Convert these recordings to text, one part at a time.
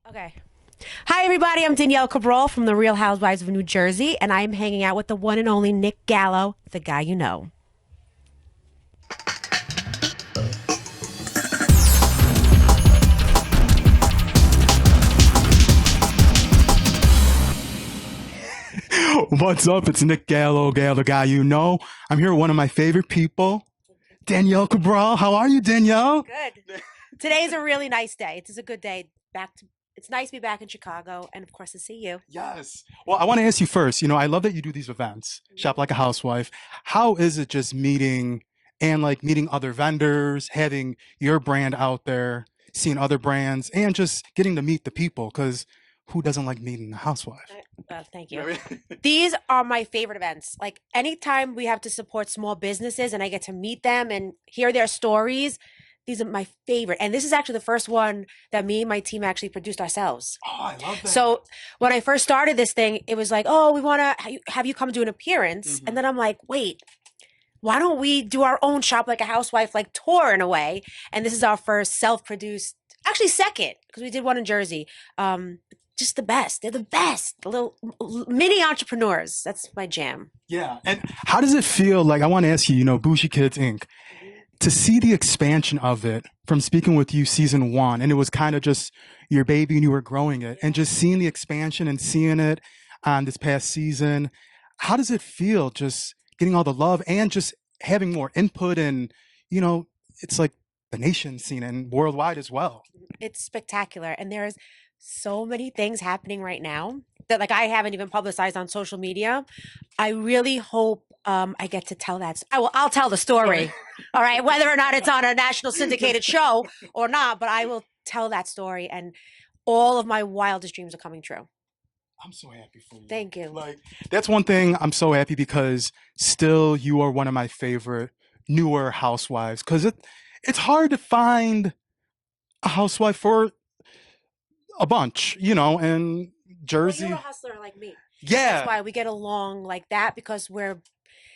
Okay. Hi, everybody. I'm Danielle Cabral from the Real Housewives of New Jersey, and I'm hanging out with the one and only Nick Gallo, the guy you know. What's up? It's Nick Gallo, the guy you know. I'm here with one of my favorite people, Danielle Cabral. How are you, Danielle? Good. Today's a really nice day. It is a good day. It's nice to be back in Chicago, and of course to see you. Yes. Well, I want to ask you first. I love that you do these events, Shop Like a Housewife. How is it just meeting and like meeting other vendors, having your brand out there, seeing other brands, and just getting to meet the people? Because who doesn't like meeting a housewife? Thank you. These are my favorite events. Like anytime we have to support small businesses and I get to meet them and hear their stories, these are my favorite. And this is actually the first one that me and my team actually produced ourselves. Oh, I love that. So when I first started this thing, it was like, oh, we want to have you come do an appearance. And then I'm like, wait, why don't we do our own Shop Like a Housewife like tour in a way? And this is our first self-produced, actually second, because we did one in Jersey. Just the best. They're the best. The little mini entrepreneurs. That's my jam. Yeah. And how does it feel? Like, I want to ask you, Bougie Kids Inc., to see the expansion of it from speaking with you season one, and it was kind of just your baby and you were growing it, and just seeing the expansion and seeing it on this past season. How does it feel just getting all the love and just having more input and, it's like the nation scene and worldwide as well? It's spectacular. And there's so many things happening right now that like I haven't even publicized on social media. I really hope I get to tell that. I'll tell the story. All right. Whether or not it's on a national syndicated show or not, but I will tell that story. And all of my wildest dreams are coming true. I'm so happy for you. Thank you. Like, that's one thing I'm so happy because still you are one of my favorite newer housewives, because it's hard to find a housewife for a bunch, and Jersey. Well, you're a hustler like me. Yeah. That's why we get along like that, because we're,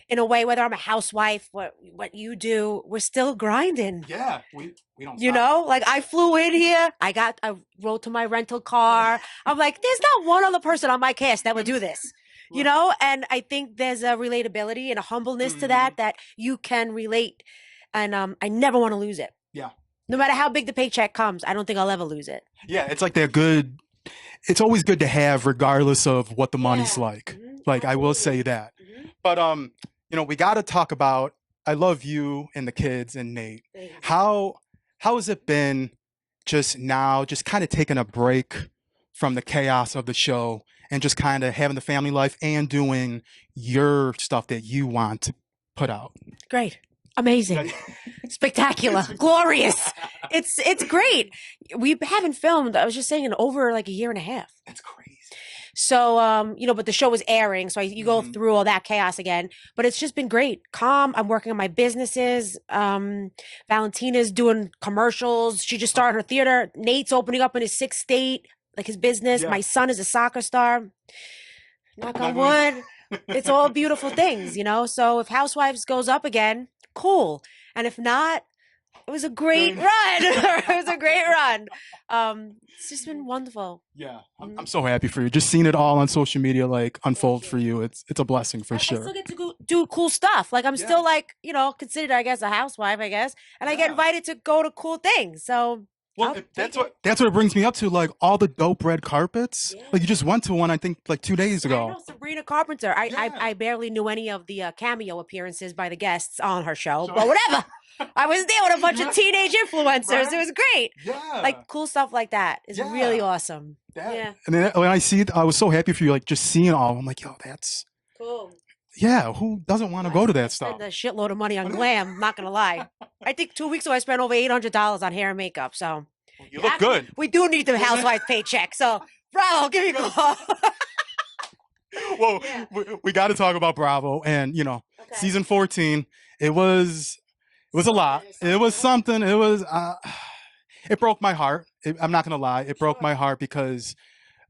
in a way, whether I'm a housewife, what you do, we're still grinding. Yeah, we don't stop. Like I flew in here, I rode to my rental car. I'm like, there's not one other person on my cast that would do this. And I think there's a relatability and a humbleness to that you can relate. And I never want to lose it. Yeah. No matter how big the paycheck comes, I don't think I'll ever lose it. Yeah, it's like they're good. It's always good to have regardless of what the money's like. Like, I will say that. But we got to talk about, I love you and the kids and Nate. How has it been just now, just kind of taking a break from the chaos of the show and just kind of having the family life and doing your stuff that you want to put out? Great. Amazing. Spectacular. Glorious. It's great. We haven't filmed, I was just saying, in over like a year and a half. That's crazy. So, but the show was airing, so you go through all that chaos again. But it's just been great. Calm. I'm working on my businesses. Valentina's doing commercials. She just started her theater. Nate's opening up in his sixth state, like his business. Yeah. My son is a soccer star. Knock on wood. It's all beautiful things, So if Housewives goes up again, cool. And if not, it was a great run. It was a great run. It's just been wonderful. Yeah, I'm so happy for you. Just seeing it all on social media like unfold for you. It's a blessing for sure. I still get to go do cool stuff. Like I'm still like, considered, I guess, a housewife, I guess. And I get invited to go to cool things. So well, that's what it brings me up to, like all the dope red carpets. Yeah. Like you just went to one, I think, like 2 days ago. I know, Sabrina Carpenter. I barely knew any of the cameo appearances by the guests on her show, but whatever. I was there with a bunch of teenage influencers. Right? It was great. Yeah. Like cool stuff like that is really awesome. Yeah. And then when I see it, I was so happy for you, like just seeing it all. I'm like, yo, that's cool. Yeah, who doesn't want to go to that stuff? I spent a shitload of money on glam, not going to lie. I think 2 weeks ago I spent over $800 on hair and makeup, so. You look good. We do need the housewife paycheck, so Bravo, give me a call. Well, we got to talk about Bravo, and season 14. It was a lot. It was something. It was. It broke my heart. I'm not gonna lie. It broke my heart because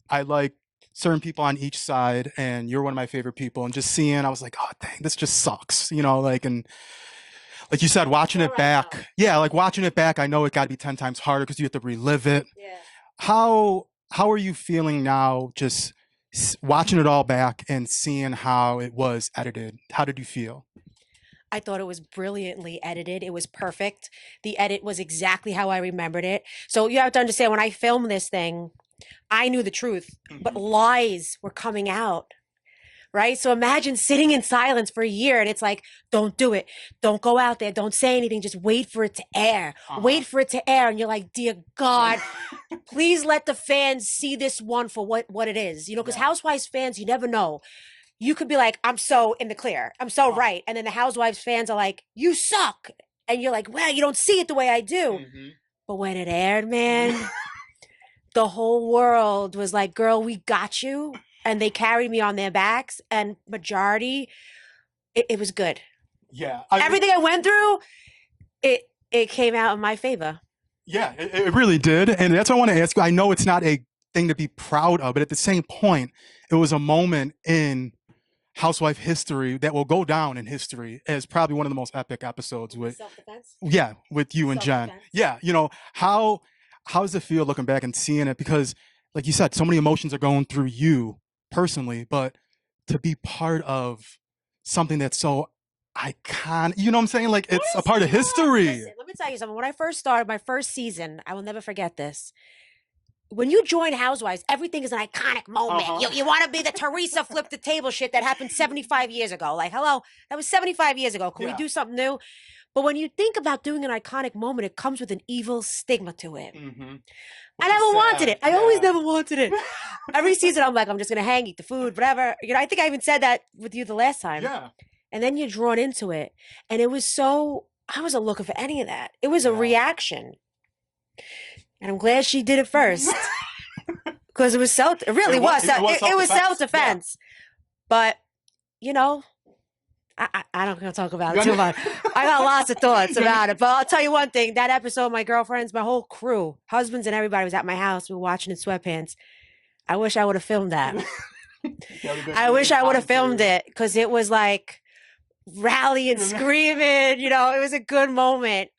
I like certain people on each side, and you're one of my favorite people. And just seeing, I was like, oh dang, this just sucks. And like you said, watching it back. Yeah, like watching it back, I know it got to be 10 times harder because you have to relive it. Yeah. How how are you feeling now, just watching it all back and seeing how it was edited? How did you feel? I thought it was brilliantly edited. It was perfect. The edit was exactly how I remembered it. So you have to understand, when I filmed this thing, I knew the truth, but Hmm. lies were coming out. Right? So imagine sitting in silence for a year and it's like, don't do it. Don't go out there. Don't say anything. Just wait for it to air. Uh-huh. Wait for it to air. And you're like, dear God, please let the fans see this one for what it is. You know, because Yeah. Housewives fans, you never know. You could be like, I'm so in the clear. I'm so Uh-huh. right. And then the Housewives fans are like, you suck. And you're like, well, you don't see it the way I do. Hmm. But when it aired, man, the whole world was like, girl, we got you. And they carried me on their backs. And majority, it was good. Yeah. Everything I went through, it came out in my favor. Yeah, it really did. And that's what I want to ask you. I know it's not a thing to be proud of, but at the same point, it was a moment in housewife history that will go down in history as probably one of the most epic episodes with, Self-defense. yeah, with you and Jen. Self-defense. Yeah, how does it feel looking back and seeing it? Because like you said, so many emotions are going through you personally, but to be part of something that's so iconic, you know what I'm saying? Like it's a part of history. Listen, let me tell you something. When I first started my first season, I will never forget this. When you join Housewives, everything is an iconic moment. Uh-huh. You want to be the Teresa flip the table shit that happened 75 years ago. Like, hello, that was 75 years ago. Can we Yeah. do something new? But when you think about doing an iconic moment, it comes with an evil stigma to it. Mm-hmm. I never wanted it. I always never wanted it. Every season, I'm like, I'm just going to hang, eat the food, whatever. You know, I think I even said that with you the last time. Yeah. And then you're drawn into it. And it was so, I wasn't looking for any of that. It was a Yeah. reaction. And I'm glad she did it first. Because it was it really was. It was self-defense. Yeah. But, you know, I don't gonna talk about it too much. I got lots of thoughts about it. But I'll tell you one thing. That episode, my girlfriends, my whole crew, husbands and everybody was at my house. We were watching in sweatpants. I wish I would have filmed that. I wish I would have filmed it because it was like rallying, screaming. You know, it was a good moment.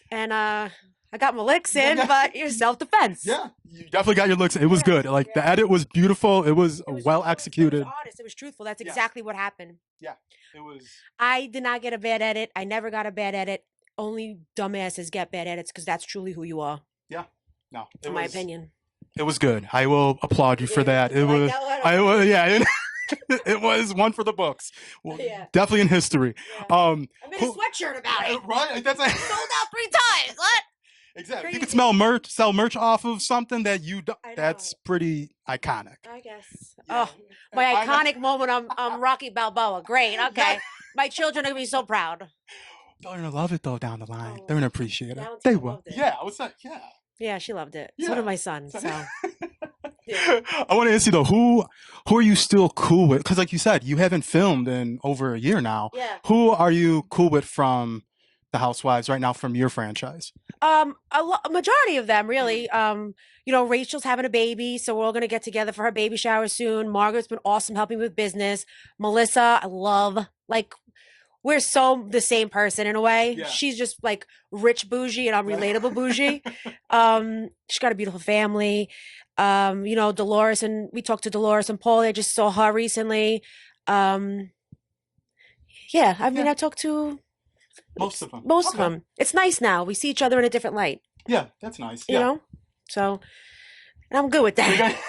And I got my licks in, but it was self-defense. Yeah, you definitely got your looks. It was good. Like the edit was beautiful. It was well executed. It was honest. It was truthful. That's exactly what happened. Yeah, it was. I did not get a bad edit. I never got a bad edit. Only dumbasses get bad edits because that's truly who you are. Yeah, no, in my opinion. It was good. I will applaud you for that. It was. Yeah. It was one for the books. Well, definitely in history. Yeah. I made a sweatshirt about it. Right? That's sold out 3 times. What? Exactly. You could sell merch off of something that you do. That's pretty iconic. I guess. Yeah. Oh, my iconic moment. I'm Rocky Balboa. Great. Okay. My children are gonna be so proud. They're gonna love it though down the line. They're gonna appreciate it. They will. Yeah. I was like, yeah. Yeah, she loved it. It's one of my sons. So. Yeah. I want to ask you though, who are you still cool with? Because like you said, you haven't filmed in over a year now. Yeah. Who are you cool with from the Housewives right now from your franchise? A majority of them really. You know, Rachel's having a baby, so we're all gonna get together for her baby shower soon. Margaret's been awesome helping with business. Melissa, I love. Like, we're so the same person in a way. Yeah. She's just like rich bougie and I'm relatable bougie. She's got a beautiful family. You know, Dolores, and we talked to Dolores and Paul. I just saw her recently. Yeah, I mean, I talked to most of them. Most of them. It's nice now. We see each other in a different light. Yeah, that's nice. You know? So, I'm good with that.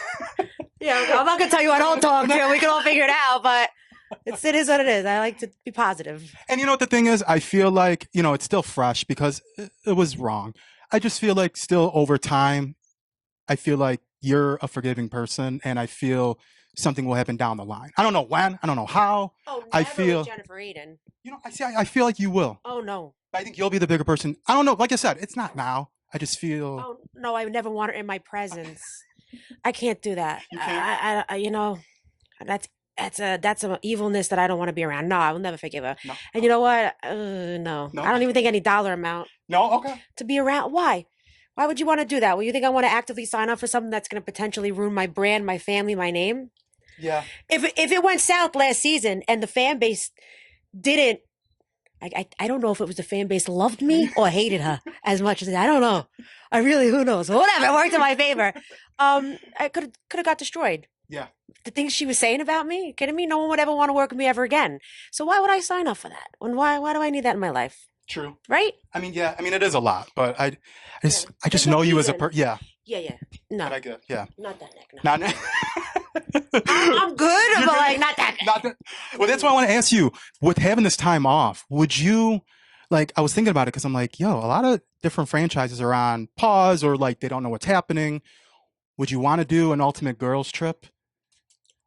Yeah, I'm not going to tell you I don't talk to. We can all figure it out, but it is what it is. I like to be positive. And you know what the thing is? I feel like, you know, it's still fresh because it was wrong. I just feel like still over time, I feel like you're a forgiving person and I feel something will happen down the line. I don't know when. I don't know how. Oh, never I feel with Jennifer Aiden. You know, I feel like you will. Oh, no. I think you'll be the bigger person. I don't know. Like I said, it's not now. I just feel. Oh, no, I would never want her in my presence. I can't do that. You can't? I you know, that's an evilness that I don't want to be around. No, I will never forgive her. No. And you know what? No. I don't even think any dollar amount. No? Okay. To be around. Why? Why would you want to do that? Well, you think I want to actively sign up for something that's going to potentially ruin my brand, my family, my name? Yeah. If it went south last season and the fan base didn't I don't know if it was the fan base loved me or hated her as much as I don't know. Who knows? Whatever, it worked in my favor. I could have got destroyed. Yeah. The things she was saying about me, you kidding me? No one would ever want to work with me ever again. So why would I sign up for that? And why do I need that in my life? True. Right? I mean, yeah. I mean, it is a lot, but I just There's no know you as a reason. person. Yeah. Yeah. No, But I get. Yeah. not that neck. No. Not. I'm good, You're but good. like not that neck. Not that. Well, that's why I want to ask you. With having this time off, would you like? I was thinking about it because I'm like, yo, a lot of different franchises are on pause or like they don't know what's happening. Would you want to do an Ultimate Girls Trip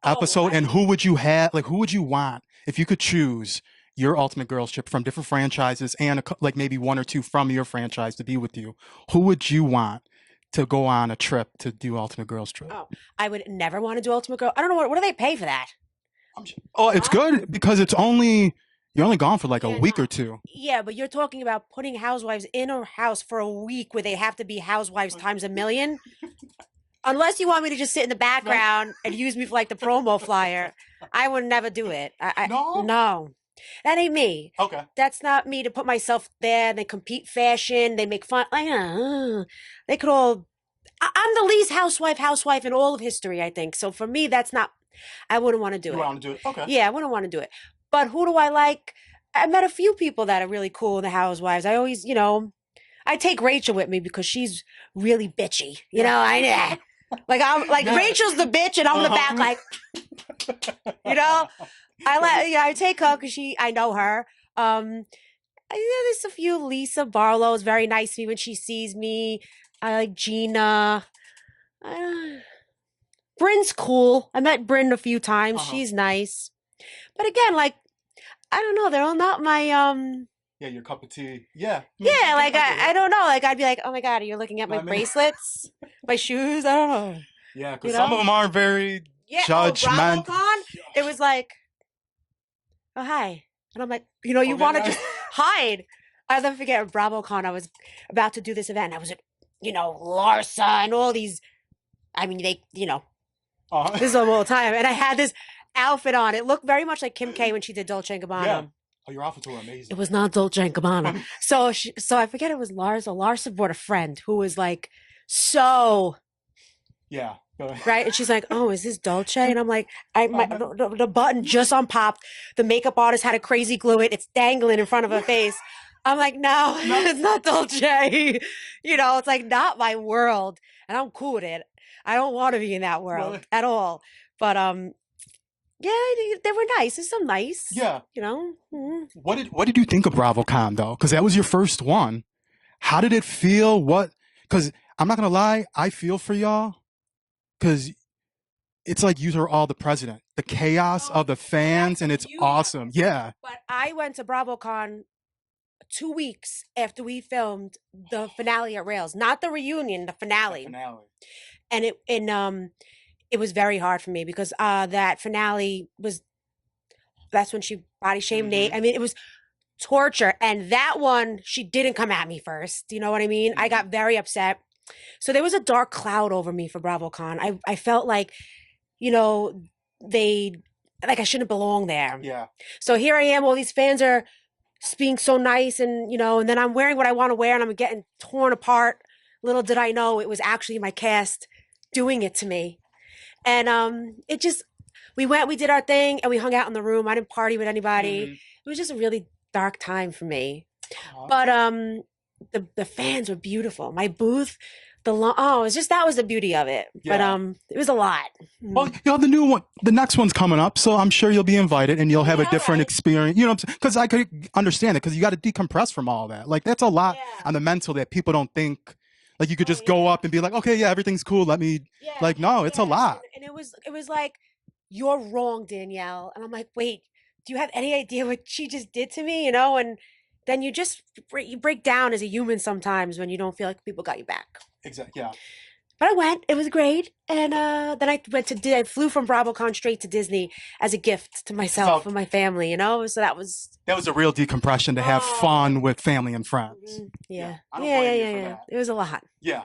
episode? And who would you have? Like, who would you want if you could choose your Ultimate Girls Trip from different franchises and like maybe one or two from your franchise to be with you? Who would you want to go on a trip to do Ultimate Girls Trip? Oh, I would never want to do Ultimate Girl. I don't know what do they pay for that? Oh, it's good because you're only gone for like a week or two. Yeah, but you're talking about putting housewives in a house for a week where they have to be housewives times a million. Unless you want me to just sit in the background and use me for like the promo flyer, I would never do it. No, that ain't me. Okay. That's not me to put myself there. They compete fashion. They make fun. Like, they could all. I'm the least housewife in all of history, I think. So for me, that's not. I wouldn't want to do it. You want to do it? Okay. Yeah, I wouldn't want to do it. But who do I like? I met a few people that are really cool in the housewives. I always, I take Rachel with me because she's really bitchy. I'm like Rachel's the bitch and I'm the back like, I take her because I know her. There's a few. Lisa Barlow's very nice to me when she sees me. I like Gina. Bryn's cool. I met Bryn a few times. She's nice. But again, like, I don't know. They're all not my Yeah, your cup of tea. Yeah. Yeah, like I don't know. Like I'd be like, oh my god, are you looking at my bracelets, my shoes? I don't know. Yeah, because some of them aren't very judgmental. BravoCon, it was like, oh hi, and I'm like, you want to just hide. I'll never forget at BravoCon. I was about to do this event. I was at, Larsa and all these. I mean, they, this is all the time, and I had this outfit on. It looked very much like Kim K when she did Dolce & Gabbana. Yeah. Oh, your outfits were amazing. It was not Dolce & Gabbana. So I forget it was Larsa. Larsa brought a friend who was like, so. Yeah. Right. And she's like, oh, is this Dolce? And I'm like, the button just unpopped. The makeup artist had a crazy glue it. It's dangling in front of her face. I'm like, no, it's not Dolce. It's like not my world. And I'm cool with it. I don't want to be in that world at all. But, yeah, they were nice. It's so nice. Yeah. Mm-hmm. What did you think of BravoCon though? Because that was your first one. How did it feel? Because I'm not gonna lie, I feel for y'all. Because it's like you are all the president. The chaos of the fans, and it's awesome. Yeah. But I went to BravoCon 2 weeks after we filmed the finale at Rails, not the reunion, the finale. And it was very hard for me because that finale that's when she body shamed Nate. I mean, it was torture. And that one, she didn't come at me first. You know what I mean? I got very upset. So there was a dark cloud over me for BravoCon. I felt like, I shouldn't belong there. Yeah. So here I am, all these fans are being so nice and, and then I'm wearing what I want to wear and I'm getting torn apart. Little did I know it was actually my cast doing it to me. And we did our thing and we hung out in the room. I didn't party with anybody. Mm-hmm. It was just a really dark time for me. But the fans were beautiful. My booth, that was the beauty of it. Yeah. But it was a lot. Well, the next one's coming up, so I'm sure you'll be invited and you'll have a different experience. Because I could understand it because you got to decompress from all that. Like that's a lot on the mental that people don't think. Like you could just go up and be like, okay, yeah, everything's cool. Let me like, no, it's a lot. And it was like, you're wrong, Danielle. And I'm like, wait, do you have any idea what she just did to me? And then you break down as a human sometimes when you don't feel like people got you back. Exactly. Yeah. But I went. It was great. And then I flew from BravoCon straight to Disney as a gift to myself and my family, So that was a real decompression to have fun with family and friends. Yeah. Yeah. It was a lot. Yeah.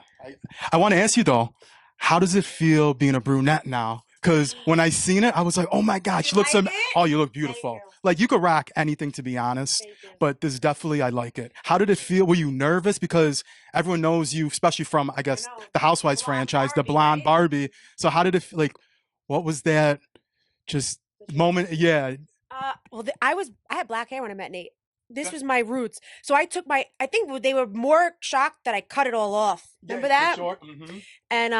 I want to ask you though, how does it feel being a brunette now Because when I seen it, I was like, oh my God, she looks, like it? oh, you look beautiful. you. Like you could rock anything, to be honest, Thank you. but this definitely, I like it. How did it feel? Were you nervous? Because everyone knows you, especially from, I guess, know. the Housewives Blonde franchise, the Barbie, blonde right? Barbie. So how did it, like, what was that just moment? Yeah. Well, I had black hair when I met Nate. This Okay. was my roots. So I think they were more shocked that I cut it all off. Remember that? For sure. Mm-hmm. And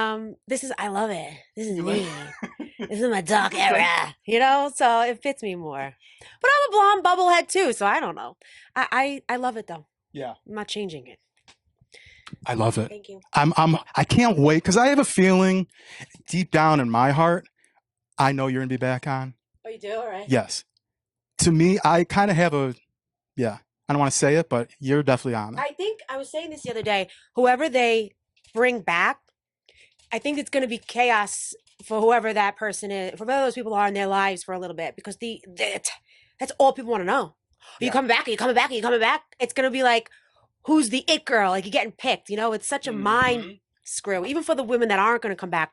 I love it. This is You me. like- This is my dark era, so it fits me more. But I'm a blonde bubblehead too, so I don't know. I love it though. Yeah. I'm not changing it. I love it. Thank you. I can't wait because I have a feeling deep down in my heart, I know you're gonna be back on. Oh, you do? All right. Yes. To me, I kind of have a, yeah, I don't want to say it, but you're definitely on it. I think I was saying this the other day. Whoever they bring back, I think it's going to be chaos for whoever that person is, for whoever those people are in their lives for a little bit, because that's all people want to know. Are you Yeah. coming back? Are you coming back? Are you coming back? It's going to be like, who's the it girl? Like you're getting picked. It's such a mind screw, even for the women that aren't going to come back.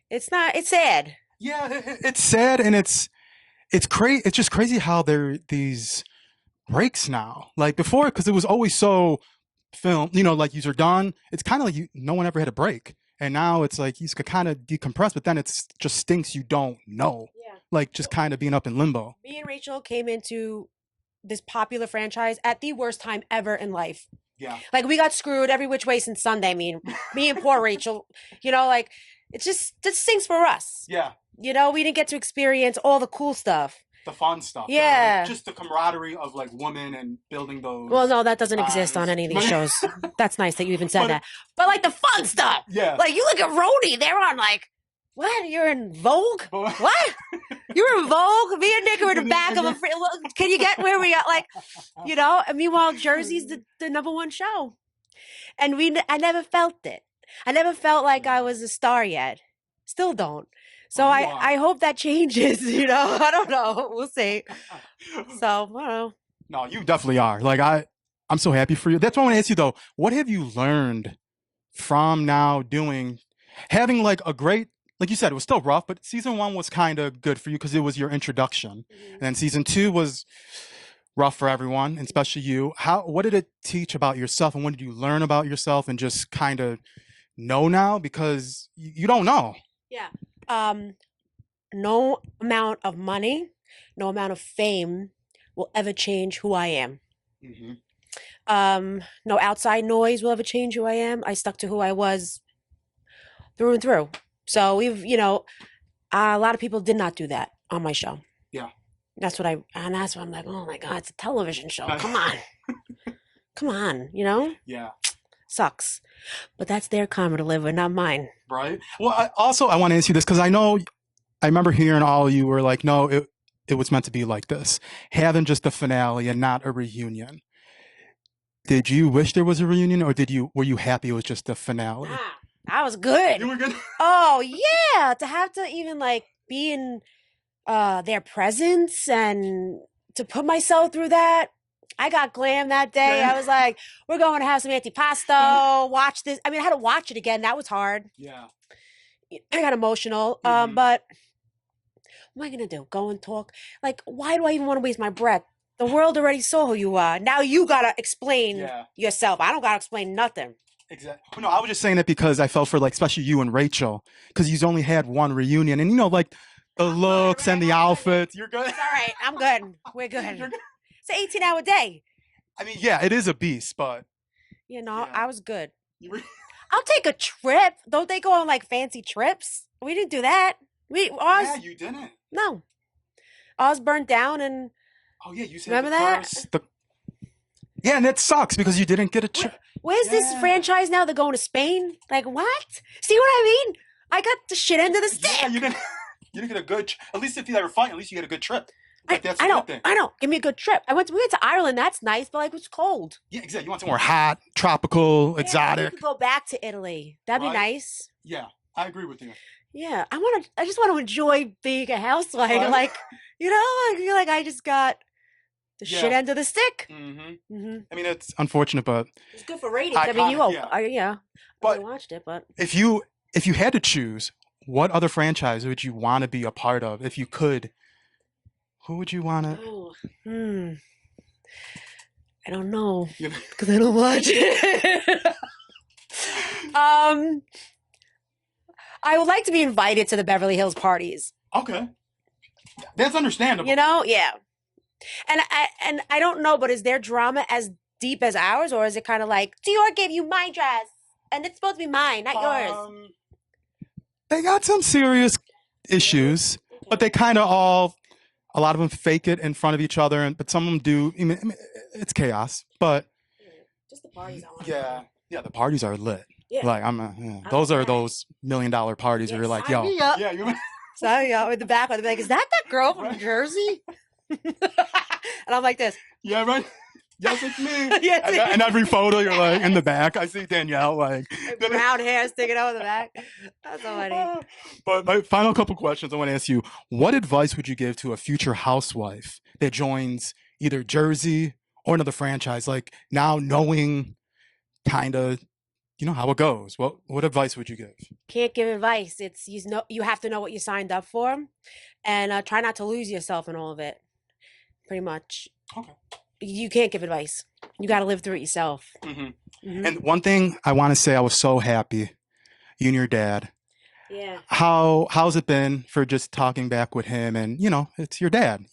It's sad. Yeah, it's sad and it's crazy. It's just crazy how there are these breaks now. Like before, because it was always so film, like you're done. It's kind of like no one ever had a break. And now it's like you could kind of decompress, but then it's just stinks you don't know. Yeah. Like just kind of being up in limbo. Me and Rachel came into this popular franchise at the worst time ever in life. Yeah. Like we got screwed every which way since Sunday. Me and poor Rachel, like it just stinks for us. Yeah. We didn't get to experience all the cool stuff. The fun stuff. Yeah. Just the camaraderie of like women and building those. Well, no, that doesn't exist on any of these shows. That's nice that you even said that. But like the fun stuff. Yeah. Like you look at RHONJ, they're on like, what? You're in Vogue? What? You're in Vogue? Me and Nick are in the back of a free. Can you get where we are? Like, And meanwhile, Jersey's the #1 show, and I never felt it. I never felt like I was a star yet. Still don't. So I hope that changes. I don't know. We'll see. So I don't know. No, you definitely are. Like I'm so happy for you. That's what I want to ask you though. What have you learned from now having like a great, like you said, it was still rough, but season 1 was kind of good for you because it was your introduction. Mm-hmm. And then season 2 was rough for everyone, and especially you. What did it teach about yourself, and what did you learn about yourself and just kind of know now? Because you don't know. Yeah. No amount of money, no amount of fame will ever change who I am. Mm-hmm. No outside noise will ever change who I am. I stuck to who I was through and through. So a lot of people did not do that on my show. Yeah. That's why I'm like, oh my God, it's a television show. Come on. Come on, Yeah. Sucks. But that's their karma to live with, not mine. Right. Well, I want to ask you this because I remember hearing all you were like, no, it was meant to be like this. Having just the finale and not a reunion. Did you wish there was a reunion, or were you happy it was just the finale? I was good. You were good? Oh, yeah. To have to even like be in their presence and to put myself through that. I got glam that day. I was like, we're going to have some antipasto, watch this. I mean, I had to watch it again. That was hard. Yeah. I got emotional. Mm-hmm. But what am I going to do? Go and talk? Like, why do I even want to waste my breath? The world already saw who you are. Now you got to explain yourself. I don't got to explain nothing. Exactly. No, I was just saying that because I felt for like, especially you and Rachel, because you've only had one reunion, and like the looks and the outfits. You're good. It's all right. I'm good. We're good. It's an 18-hour day. I mean, yeah, it is a beast, but I was good. I'll take a trip. Don't they go on like fancy trips? We didn't do that. Yeah, you didn't. No, ours burnt down, and oh yeah, you said remember that? Yeah, and it sucks because you didn't get a trip. Where's this franchise now? They're going to Spain. Like what? See what I mean? I got the shit end of the stick. Yeah, you didn't get a good. At least if you ever fight, at least you get a good trip. Like, that's I know. Give me a good trip. We went to Ireland. That's nice, but like it's cold. Yeah, exactly. You want somewhere hot, tropical, exotic. We could go back to Italy. That'd be nice. Yeah, I agree with you. Yeah, I just want to enjoy being a housewife. Like, I feel like I just got the shit end of the stick. Mm-hmm. Mm-hmm. I mean, it's unfortunate, but it's good for ratings. I mean, I watched it, but if you had to choose, what other franchise would you want to be a part of if you could? Who would you want to? Oh, I don't know You know? because I don't watch it. I would like to be invited to the Beverly Hills parties. Okay, that's understandable. You know, yeah. And I don't know, but is their drama as deep as ours, or is it kind of like Dior gave you my dress and it's supposed to be mine, not yours? They got some serious issues, but they kind of all, a lot of them fake it in front of each other, and but some of them do. I mean, it's chaos, but just the parties. yeah, the parties are lit. Yeah. Like those are those $1 million parties where you're like, yo, yeah, you. Sorry, y'all. With the back, they're like, is that girl from Jersey? And I'm like this. Yeah, right. Yes, it's me. Yeah, and every photo, you're like in the back. I see Danielle like brown hair sticking out in the back. That's so funny. But my final couple questions, I want to ask you: what advice would you give to a future housewife that joins either Jersey or another franchise? Like now, knowing kind of how it goes. What advice would you give? Can't give advice. It's you have to know what you signed up for, and try not to lose yourself in all of it. Pretty much. Okay. You can't give advice. You got to live through it yourself. And one thing I want to say, I was so happy, you and your dad. Yeah. How's it been for just talking back with him? And it's your dad.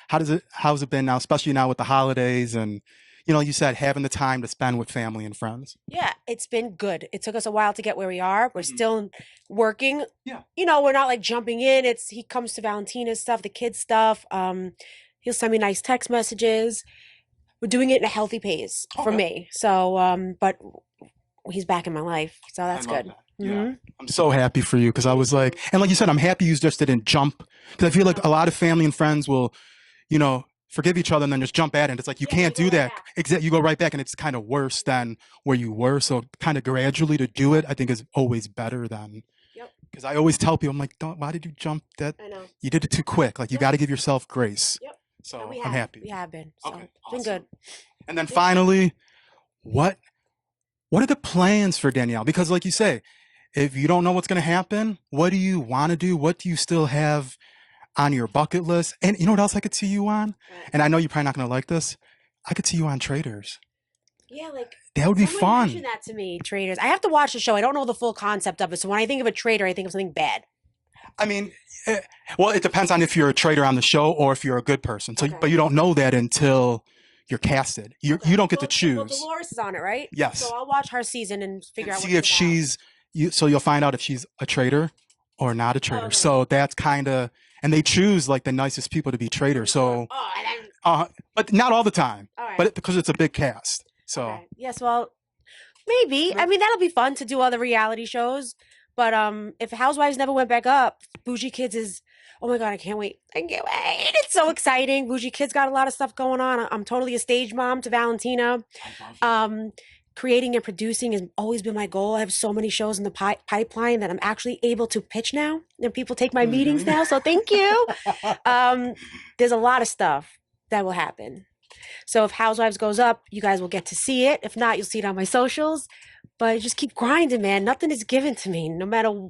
How's it been now, especially now with the holidays and you said having the time to spend with family and friends. Yeah, it's been good. It took us a while to get where we are. We're still working. Yeah. We're not like jumping in. He comes to Valentina's stuff, the kids stuff. He'll send me nice text messages. We're doing it in a healthy pace for me. So, but he's back in my life. So that's good. That. Yeah. I'm so happy for you because I was like, and like you said, I'm happy you just didn't jump because I feel like a lot of family and friends will, forgive each other and then just jump at it. It's like you can't do that. Exactly, you go right back and it's kind of worse than where you were. So kind of gradually to do it, I think is always better than. Yep. Because I always tell people, I'm like, why did you jump that? I know. You did it too quick. Like you got to give yourself grace. Yep. So I'm happy. We have been. So okay. It's been good. And then finally, what are the plans for Danielle? Because like you say, if you don't know what's going to happen, what do you want to do? What do you still have on your bucket list? And you know what else I could see you on? And I know you're probably not going to like this. I could see you on Traitors. Yeah, like that would be fun. Mention that to me, Traitors. I have to watch the show. I don't know the full concept of it. So when I think of a traitor, I think of something bad. I mean, well, it depends on if you're a traitor on the show or if you're a good person. So, but you don't know that until you're casted. You don't get to choose. Well, Dolores is on it, right? Yes. So I'll watch her season and figure out. See if she's so you'll find out if she's a traitor or not a traitor. Okay. So that's kind of, and they choose like the nicest people to be traitors. So, but not all the time. All right. But because it's a big cast. So yes, well, maybe. I mean, that'll be fun to do other reality shows. But if Housewives never went back up, Bougie Kids is, oh my God, I can't wait. I can't wait. It's so exciting. Bougie Kids got a lot of stuff going on. I'm totally a stage mom to Valentina. Creating and producing has always been my goal. I have so many shows in the pipeline that I'm actually able to pitch now. And people take my meetings now, so thank you. There's a lot of stuff that will happen. So if Housewives goes up, you guys will get to see it. If not, you'll see it on my socials. But just keep grinding, man. Nothing is given to me, no matter,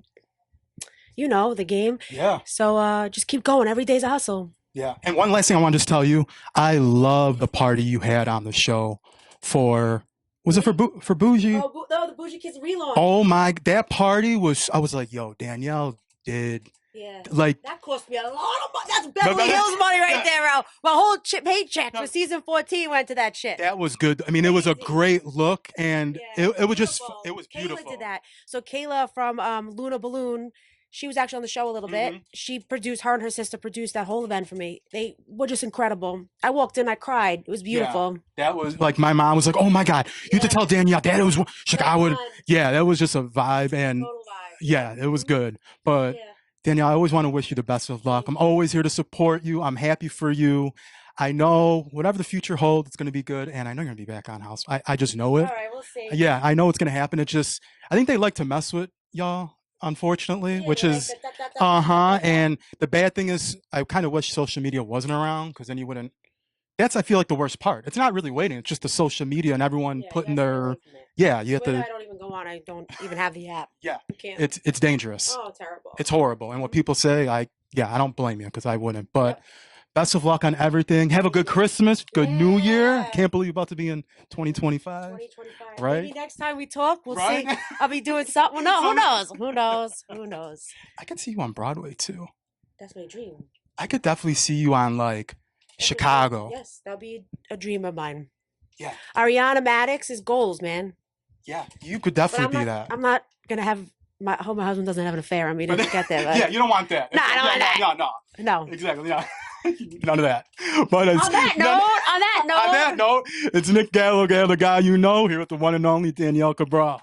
the game. Yeah. So just keep going. Every day's a hustle. Yeah. And one last thing I want to just tell you, I love the party you had on the show for, was it for Bougie? Oh, no, the Bougie Kids relaunch. Oh that party was, I was like, yo, Danielle did. Yeah. Like that cost me a lot of money. That's Beverly Hills money right there, bro. My whole paycheck for season 14 went to that shit. That was good. I mean, it was a great look, and it was just it was beautiful. Kayla did that. So Kayla from Luna Balloon, she was actually on the show a little bit. She produced, her and her sister produced that whole event for me. They were just incredible. I walked in, I cried. It was beautiful. Yeah, that was like, my mom was like, "Oh my God, you have to tell Danielle that it was." She's like, "I would." Yeah, that was just a vibe, and total vibe. Yeah, it was good, but. Yeah. Danielle, I always want to wish you the best of luck. I'm always here to support you. I'm happy for you. I know whatever the future holds, it's going to be good. And I know you're going to be back on House. I just know it. All right, we'll see. Yeah, I know it's going to happen. It just, I think they like to mess with y'all, unfortunately, which is, and the bad thing is I kind of wish social media wasn't around because then you wouldn't That's, I feel like, the worst part. It's not really waiting. It's just the social media and everyone Yeah, you putting gotta stay their, away from it. yeah, you have Twitter, to, I don't even go on. I don't even have the app. yeah, I can't. it's dangerous. Oh, terrible. It's horrible. And what people say, I don't blame you because I wouldn't. But Yep. best of luck on everything. Have a good Christmas, good New Year. Yeah. Can't believe you're about to be in 2025. 2025. Right? Maybe next time we talk, we'll Right? see. I'll be doing something. No, who knows? Who knows? Who knows? I could see you on Broadway too. That's my dream. I could definitely see you on like That's Chicago. Yes, that'll be a dream of mine. Yeah. Ariana Madix is goals, man. Yeah, you could But definitely be that. I'm not gonna have I hope my husband doesn't have an affair on me to get there. Like, Yeah, you don't want that. No, I don't want that. No. No. Exactly. Yeah. None of that. But it's, On that note, on that note, it's Nick Gallo, the guy you know, here with the one and only Danielle Cabral.